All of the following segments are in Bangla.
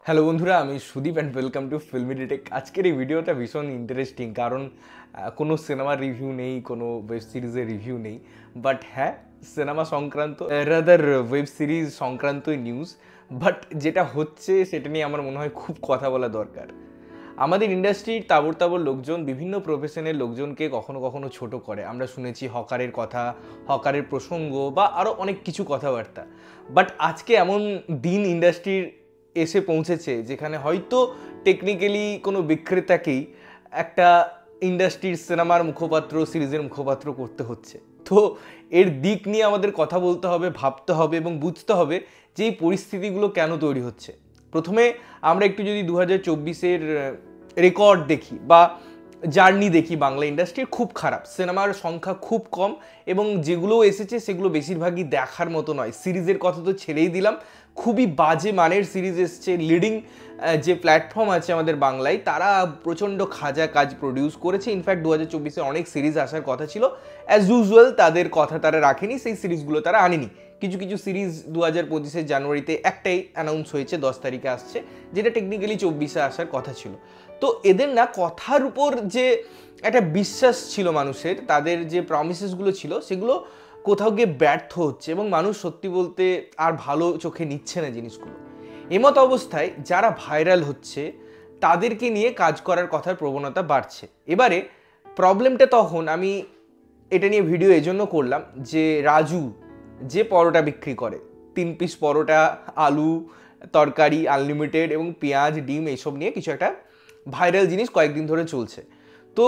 হ্যালো বন্ধুরা, আমি Sudip and welcome to Filmy Detect. আজকের এই ভিডিওটা ভীষণ ইন্টারেস্টিং, কারণ কোনো সিনেমার রিভিউ নেই, কোনো ওয়েব সিরিজের রিভিউ নেই, বাট হ্যাঁ, সিনেমা সংক্রান্ত রাদার ওয়েব সিরিজ সংক্রান্তই নিউজ। বাট যেটা হচ্ছে সেটা নিয়ে আমার মনে হয় খুব কথা বলা দরকার। আমাদের ইন্ডাস্ট্রির তাবর তাবর লোকজন বিভিন্ন প্রফেশনের লোকজনকে কখনো কখনো ছোট করে। আমরা শুনেছি হকারের কথা, হকারের প্রসঙ্গ বা আরও অনেক কিছু কথাবার্তা। বাট আজকে এমন দিন ইন্ডাস্ট্রির এসে পৌঁছেছে যেখানে হয়তো টেকনিক্যালি কোনো বিক্রেতাকেই একটা ইন্ডাস্ট্রির সিনেমার মুখপাত্র, সিরিজের মুখপাত্র করতে হচ্ছে। তো এর দিক নিয়ে আমাদের কথা বলতে হবে, ভাবতে হবে এবং বুঝতে হবে যে এই পরিস্থিতিগুলো কেন তৈরি হচ্ছে। প্রথমে আমরা একটু যদি 2024-এর রেকর্ড দেখি বা জার্নি দেখি, বাংলা ইন্ডাস্ট্রির খুব খারাপ, সিনেমার সংখ্যা খুব কম এবং যেগুলো এসেছে সেগুলো বেশিরভাগই দেখার মতো নয়। সিরিজের কথা তো ছেড়েই দিলাম, খুবই বাজে মানের সিরিজ এসছে। লিডিং যে প্ল্যাটফর্ম আছে আমাদের বাংলায়, তারা প্রচণ্ড খাজা কাজ প্রডিউস করেছে। ইনফ্যাক্ট 2024-এ অনেক সিরিজ আসার কথা ছিল, অ্যাজ ইউজুয়াল তাদের কথা তারা রাখেনি, সেই সিরিজগুলো তারা আনেনি। কিছু কিছু সিরিজ 2025-এর জানুয়ারিতে একটাই অ্যানাউন্স হয়েছে, 10 তারিখে আসছে, যেটা টেকনিক্যালি 24-এ আসার কথা ছিল। তো এদের না কথার উপর যে একটা বিশ্বাস ছিল মানুষের, তাদের যে প্রমিসেসগুলো ছিল সেগুলো কোথাও গিয়ে ব্যর্থ হচ্ছে এবং মানুষ সত্যি বলতে আর ভালো চোখে নিচ্ছে না জিনিসগুলো। এমত অবস্থায় যারা ভাইরাল হচ্ছে তাদেরকে নিয়ে কাজ করার কথার প্রবণতা বাড়ছে। এবারে প্রবলেমটা তখন, আমি এটা নিয়ে ভিডিও এজন্য করলাম যে রাজু যে পরোটা বিক্রি করে, 3 পিস পরোটা, আলু তরকারি আনলিমিটেড এবং পেঁয়াজ ডিম এইসব নিয়ে কিছু একটা ভাইরাল জিনিস কয়েকদিন ধরে চলছে। তো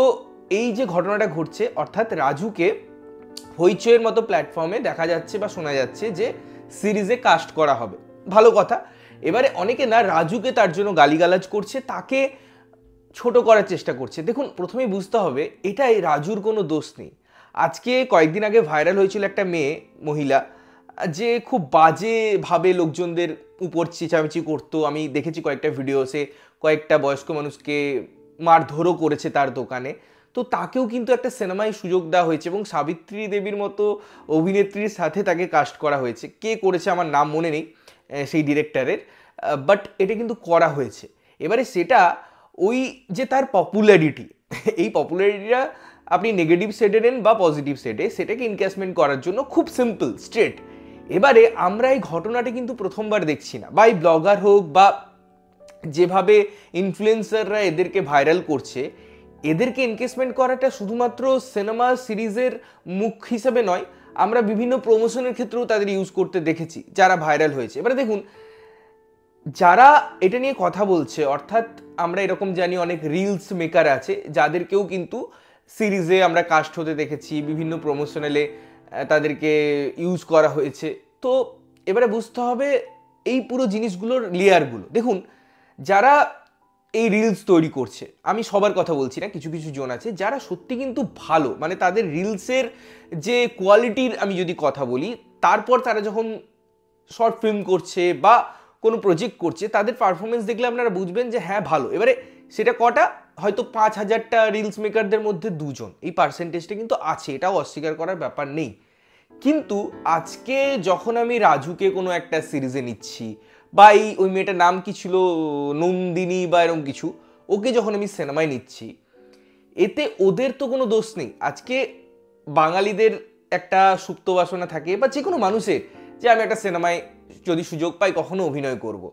এই যে ঘটনাটা ঘটছে, অর্থাৎ রাজুকে হইচইয়ের মতো প্ল্যাটফর্মে দেখা যাচ্ছে বা শোনা যাচ্ছে যে সিরিজে কাস্ট করা হবে, ভালো কথা। এবারে অনেকে না রাজুকে তার জন্য গালিগালাজ করছে, তাকে ছোট করার চেষ্টা করছে। দেখুন, প্রথমেই বুঝতে হবে এটাই রাজুর কোনো দোষ নেই। আজকে কয়েকদিন আগে ভাইরাল হয়েছিল একটা মহিলা যে খুব বাজেভাবে লোকজনদের উপর চেঁচামেচি করতো। আমি দেখেছি কয়েকটা ভিডিও, সে কয়েকটা বয়স্ক মানুষকে মারধরও করেছে তার দোকানে। তো তাকেও কিন্তু একটা সিনেমায় সুযোগ দেওয়া হয়েছে এবং সাবিত্রী দেবীর মতো অভিনেত্রীর সাথে তাকে কাস্ট করা হয়েছে। কে করেছে আমার নাম মনে নেই সেই ডিরেক্টরের, বাট এটা কিন্তু করা হয়েছে। এবারে সেটা ওই যে তার পপুলারিটি, এই পপুলারিটিটা আপনি নেগেটিভ সেটে নেন বা পজিটিভ সেটে, সেটাকে ইনক্যাশমেন্ট করার জন্য খুব সিম্পল স্ট্রেট। এবারে আমরা এই ঘটনাটা কিন্তু প্রথমবার দেখছি না, বা এই ব্লগার হোক বা যেভাবে ইনফ্লুয়েন্সাররা এদেরকে ভাইরাল করছে, এদেরকে এনগেজমেন্ট করাটা শুধুমাত্র সিনেমা সিরিজের মুখ হিসেবে নয়, আমরা বিভিন্ন প্রমোশনের ক্ষেত্রেও তাদের ইউজ করতে দেখেছি যারা ভাইরাল হয়েছে। এবারে দেখুন, যারা এটা নিয়ে কথা বলছে, অর্থাৎ আমরা এরকম জানি অনেক রিলস মেকার আছে যাদেরকেও কিন্তু সিরিজে আমরা কাস্ট হতে দেখেছি, বিভিন্ন প্রমোশনালে তাদেরকে ইউজ করা হয়েছে। তো এবারে বুঝতে হবে এই পুরো জিনিসগুলোর লেয়ারগুলো। দেখুন, যারা এই রিলস তৈরি করছে, আমি সবার কথা বলছি না, কিছু কিছু জন আছে যারা সত্যি কিন্তু ভালো, মানে তাদের রিলসের যে কোয়ালিটির আমি যদি কথা বলি, তারপর তারা যখন শর্ট ফিল্ম করছে বা কোনো প্রজেক্ট করছে, তাদের পারফরমেন্স দেখলে আপনারা বুঝবেন যে হ্যাঁ ভালো। এবারে সেটা কটা, হয়তো 5,000টা রিলস মেকারদের মধ্যে 2 জন, এই পার্সেন্টেজটা কিন্তু আছে, এটাও অস্বীকার করার ব্যাপার নেই। কিন্তু আজকে যখন আমি রাজুকে কোনো একটা সিরিজে নিচ্ছি, বা ওই মেয়েটার নাম কি ছিল, নন্দিনী বা এরকম কিছু, ওকে যখন আমি সিনেমায় নিচ্ছি, এতে ওদের তো কোনো দোষ নেই। আজকে বাঙালিদের একটা সুপ্ত বাসনা থাকে, বা যে কোনো মানুষের, যে আমি একটা সিনেমায় যদি সুযোগ পাই কখনো অভিনয় করব।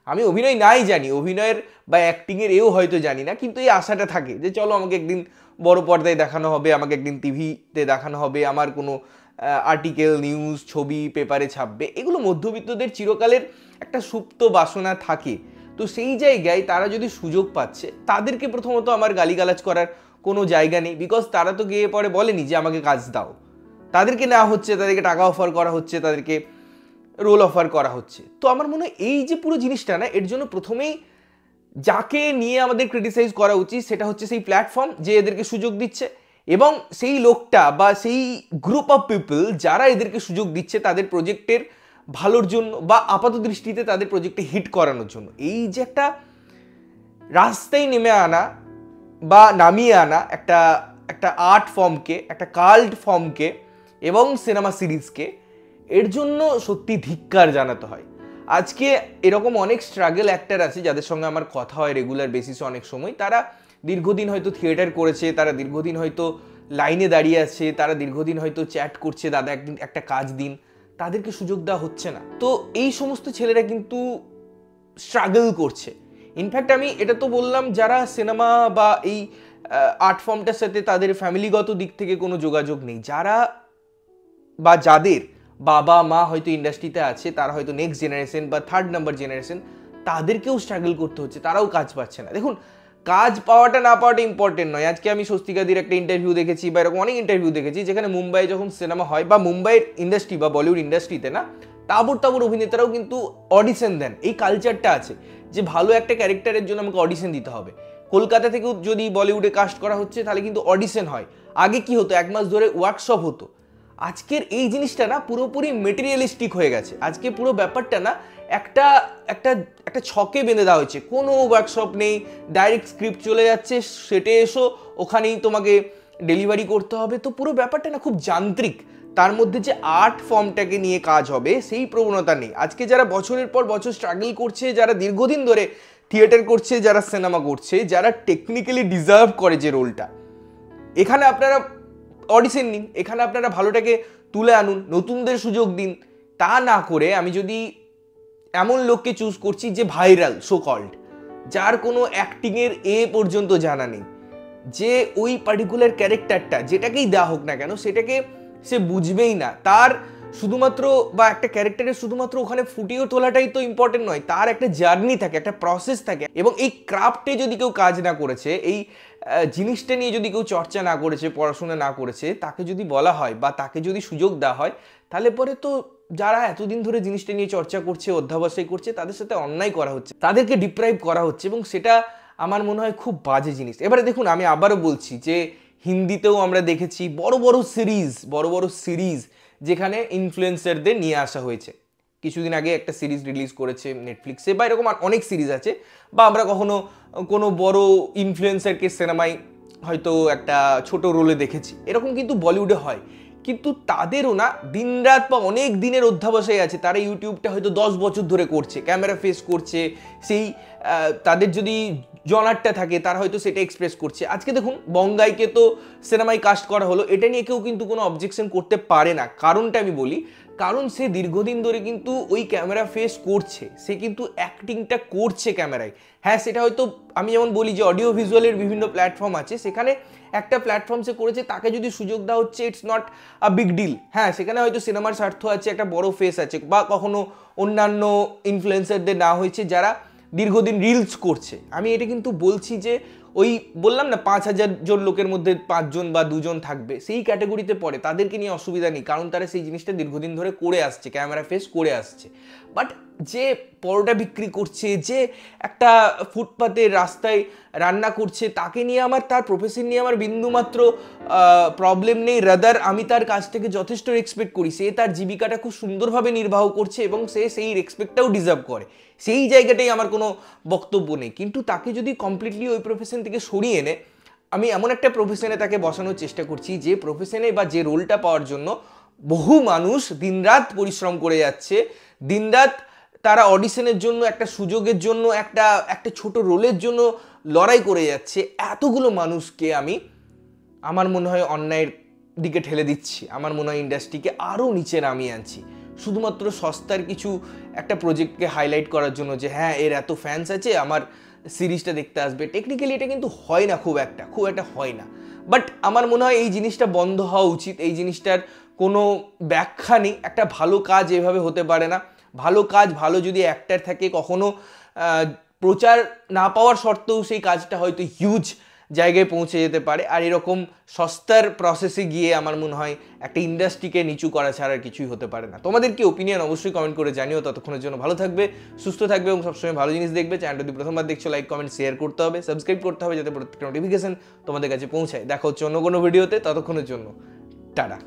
আমি অভিনয় নাই জানি, অভিনয়ের বা অ্যাক্টিংয়ের এও হয়তো জানি না, কিন্তু এই আশাটা থাকে যে চলো আমাকে একদিন বড় পর্দায় দেখানো হবে, আমাকে একদিন টিভিতে দেখানো হবে, আমার কোনো আর্টিকেল, নিউজ, ছবি পেপারে ছাপবে। এগুলো মধ্যবিত্তদের চিরকালের একটা সুপ্ত বাসনা থাকে। তো সেই জায়গায় তারা যদি সুযোগ পাচ্ছে, তাদেরকে প্রথমত আমার গালিগালাজ করার কোনো জায়গা নেই, বিকজ তারা তো গিয়ে পরে বলেনি যে আমাকে কাজ দাও। তাদেরকে নেওয়া হচ্ছে, তাদেরকে টাকা অফার করা হচ্ছে, তাদেরকে রোল অফার করা হচ্ছে। তো আমার মনে হয় এই যে পুরো জিনিসটা না, এর জন্য প্রথমেই যাকে নিয়ে আমাদের ক্রিটিসাইজ করা উচিত সেটা হচ্ছে সেই প্ল্যাটফর্ম যে এদেরকে সুযোগ দিচ্ছে, এবং সেই লোকটা বা সেই গ্রুপ অফ পিপল যারা এদেরকে সুযোগ দিচ্ছে তাদের প্রজেক্টের ভালোর জন্য বা আপাত দৃষ্টিতে তাদের প্রজেক্টে হিট করানোর জন্য। এই যে একটা রাস্তায় নেমে আনা বা নামিয়ে আনা একটা একটা আর্ট ফর্মকে, একটা কাল্ট ফর্মকে এবং সিনেমা সিরিজকে, এর জন্য সত্যি ধিক্কার জানাতে হয়। আজকে এরকম অনেক স্ট্রাগল অ্যাক্টর আছে যাদের সঙ্গে আমার কথা হয় রেগুলার বেসিসে অনেক সময়, তারা দীর্ঘদিন হয়তো থিয়েটার করেছে, তারা দীর্ঘদিন হয়তো লাইনে দাঁড়িয়ে আছে, তারা দীর্ঘদিন হয়তো চ্যাট করছে, দাদা একদিন একটা কাজ দিন, তাদেরকে সুযোগ দেওয়া হচ্ছে না। তো এই সমস্ত ছেলেরা কিন্তু স্ট্রাগল করছে। ইনফ্যাক্ট আমি এটা তো বললাম যারা সিনেমা বা এই আর্ট ফর্মটার সাথে তাদের ফ্যামিলিগত দিক থেকে কোনো যোগাযোগ নেই, যারা বা যাদের বাবা মা হয়তো ইন্ডাস্ট্রিতে আছে, তারা হয়তো নেক্সট জেনারেশন বা থার্ড নাম্বার জেনারেশন, তাদেরকেও স্ট্রাগল করতে হচ্ছে, তারাও কাজ পাচ্ছে না। দেখুন, কাজ পাওয়াটা না পাওয়াটা ইম্পর্টেন্ট নয়। আজকে আমি স্বস্তিকাদির একটা ইন্টারভিউ দেখেছি বা এরকম অনেক ইন্টারভিউ দেখেছি যেখানে মুম্বাই যখন সিনেমা হয় বা মুম্বাইয়ের ইন্ডাস্ট্রি বা বলিউড ইন্ডাস্ট্রিতে না, তাবর তাবর অভিনেতারাও কিন্তু অডিশন দেন। এই কালচারটা আছে যে ভালো একটা ক্যারেক্টারের জন্য আমাকে অডিশন দিতে হবে। কলকাতা থেকেও যদি বলিউডে কাস্ট করা হচ্ছে তাহলে কিন্তু অডিশন হয়। আগে কি হতো, 1 মাস ধরে ওয়ার্কশপ হতো। আজকের এই জিনিসটা না পুরোপুরি মেটেরিয়ালিস্টিক হয়ে গেছে। আজকে পুরো ব্যাপারটা না একটা একটা একটা ছকে বেঁধে দেওয়া হয়েছে। কোনো ওয়ার্কশপ নেই, ডাইরেক্ট স্ক্রিপ্ট চলে যাচ্ছে, সেটে এসো, ওখানেই তোমাকে ডেলিভারি করতে হবে। তো পুরো ব্যাপারটা না খুব যান্ত্রিক। তার মধ্যে যে আর্ট ফর্মটাকে নিয়ে কাজ হবে সেই প্রবণতা নেই। আজকে যারা বছরের পর বছর স্ট্রাগল করছে, যারা দীর্ঘদিন ধরে থিয়েটার করছে, যারা সিনেমা করছে, যারা টেকনিক্যালি ডিজার্ভ করে যে রোলটা, এখানে আপনারা অডিশন নিন, এখানে আপনারা ভালোটাকে তুলে আনুন, নতুনদের সুযোগ দিন। তা না করে আমি যদি এমন লোককে চুজ করছি যে ভাইরাল সো কল্ড, যার কোনো অ্যাক্টিংয়ের পর্যন্ত জানা নেই, যে ওই পার্টিকুলার ক্যারেক্টারটা যেটাকেই দেওয়া হোক না কেন সেটাকে সে বুঝবেই না, তার শুধুমাত্র বা একটা ক্যারেক্টারের শুধুমাত্র ওখানে ফুটিয়ে তোলাটাই তো ইম্পর্টেন্ট নয়, তার একটা জার্নি থাকে, একটা প্রসেস থাকে। এবং এই ক্রাফটে যদি কেউ কাজ না করেছে, এই জিনিসটা নিয়ে যদি কেউ চর্চা না করেছে, পড়াশোনা না করেছে, তাকে যদি বলা হয় বা তাকে যদি সুযোগ দেওয়া হয়, তাহলে পরে তো যারা এতদিন ধরে জিনিসটা নিয়ে চর্চা করছে, অধ্যাবসায় করছে, তাদের সাথে অন্যায় করা হচ্ছে, তাদেরকে ডিপ্রাইভ করা হচ্ছে, এবং সেটা আমার মনে হয় খুব বাজে জিনিস। এবারে দেখুন, আমি আবারও বলছি যে হিন্দিতেও আমরা দেখেছি বড় বড় সিরিজ যেখানে ইনফ্লুয়েন্সারদের নিয়ে আসা হয়েছে। কিছুদিন আগে একটা সিরিজ রিলিজ করেছে নেটফ্লিক্সে, বা এরকম অনেক সিরিজ আছে। বা আমরা কখনো কোনো বড় ইনফ্লুয়েন্সারকে সিনেমায় হয়তো একটা ছোট রোলে দেখেছি, এরকম কিন্তু বলিউডে হয়। কিন্তু তাদেরও না দিনরাত বা অনেক দিনের অধ্যাবসায় আছে। তারা ইউটিউবটা হয়তো 10 বছর ধরে করছে, ক্যামেরা ফেস করছে, সেই তাদের যদি জনারটা থাকে তারা হয়তো সেটা এক্সপ্রেস করছে। আজকে দেখুন, বঙ্গাইকে তো সিনেমায় কাস্ট করা হলো, এটা নিয়ে কেউ কিন্তু কোনো অবজেকশন করতে পারে না। কারণটা আমি বলি, কারণ সে দীর্ঘদিন ধরে কিন্তু ওই ক্যামেরা ফেস করছে, সে কিন্তু অ্যাক্টিংটা করছে ক্যামেরায়। হ্যাঁ, সেটা হয়তো আমি যেমন বলি যে অডিও ভিজুয়ালের বিভিন্ন প্ল্যাটফর্ম আছে, সেখানে একটা প্ল্যাটফর্ম সে করেছে, তাকে যদি সুযোগ দেওয়া হচ্ছে, it's not a big deal. হ্যাঁ, সেখানে হয়তো সিনেমার স্বার্থ আছে, একটা বড় ফেস আছে, বা কখনো অন্যান্য ইনফ্লুয়েন্সারদের না হয়েছে যারা দীর্ঘদিন রিলস করছে। আমি এটা কিন্তু বলছি যে ওই বললাম না 5,000 জন লোকের মধ্যে 5 জন বা 2 জন থাকবে, সেই ক্যাটাগরিতে পড়ে, তাদেরকে নিয়ে অসুবিধা নেই, কারণ তারা সেই জিনিসটা দীর্ঘদিন ধরে করে আসছে, ক্যামেরা ফেস করে আসছে। বাট যে পরোটা বিক্রি করছে, যে একটা ফুটপাতে রাস্তায় রান্না করছে, তাকে নিয়ে আমার, তার প্রফেশন নিয়ে আমার বিন্দুমাত্র প্রবলেম নেই। রাদার আমি তার কাছ থেকে যথেষ্ট রেসপেক্ট করি। সে তার জীবিকাটা খুব সুন্দরভাবে নির্বাহ করছে এবং সে সেই রেসপেক্টটাও ডিজার্ভ করে, সেই জায়গাটাই আমার কোনো বক্তব্য নেই। কিন্তু তাকে যদি কমপ্লিটলি ওই প্রফেশন থেকে সরিয়ে এনে আমি এমন একটা প্রফেশনে তাকে বসানোর চেষ্টা করছি, যে প্রফেশনে বা যে রোলটা পাওয়ার জন্য বহু মানুষ দিনরাত পরিশ্রম করে যাচ্ছে, দিনরাত তারা অডিশনের জন্য, একটা সুযোগের জন্য, একটা ছোট রোলের জন্য লড়াই করে যাচ্ছে, এতগুলো মানুষকে আমি আমার মনে হয় অন্যায়ের দিকে ঠেলে দিচ্ছি। আমার মনে হয় ইন্ডাস্ট্রিকে আরও নিচে নামিয়ে আনছি, শুধুমাত্র সস্তার কিছু একটা প্রজেক্টকে হাইলাইট করার জন্য, যে হ্যাঁ এর এত ফ্যান্স আছে, আমার সিরিজটা দেখতে আসবে। টেকনিক্যালি এটা কিন্তু হয় না, খুব একটা হয় না। বাট আমার মনে হয় এই জিনিসটা বন্ধ হওয়া উচিত। এই জিনিসটার কোনো ব্যাখ্যা নেই। একটা ভালো কাজ এভাবে হতে পারে না। ভালো কাজ, ভালো যদি অ্যাক্টার থাকে, কখনো প্রচার না পাওয়ার সত্ত্বেও সেই কাজটা হয়তো হিউজ জায়গায় পৌঁছে যেতে পারে। আর এরকম সস্তার প্রসেসে গিয়ে আমার মনে হয় একটা ইন্ডাস্ট্রিকে নিচু করা ছাড়া আর কিছুই হতে পারে না। তোমাদের কি ওপিনিয়ন অবশ্যই কমেন্ট করে জানিও। ততক্ষণের জন্য ভালো থাকবে, সুস্থ থাকবে এবং সবসময় ভালো জিনিস দেখবে। চ্যানেলটা যদি প্রথমবার দেখছো, লাইক কমেন্ট শেয়ার করতে হবে, সাবস্ক্রাইব করতে হবে, যাতে প্রত্যেকটা নোটিফিকেশন তোমাদের কাছে পৌঁছায়। দেখা হচ্ছে অন্য কোনো ভিডিওতে, ততক্ষণের জন্য টাটা।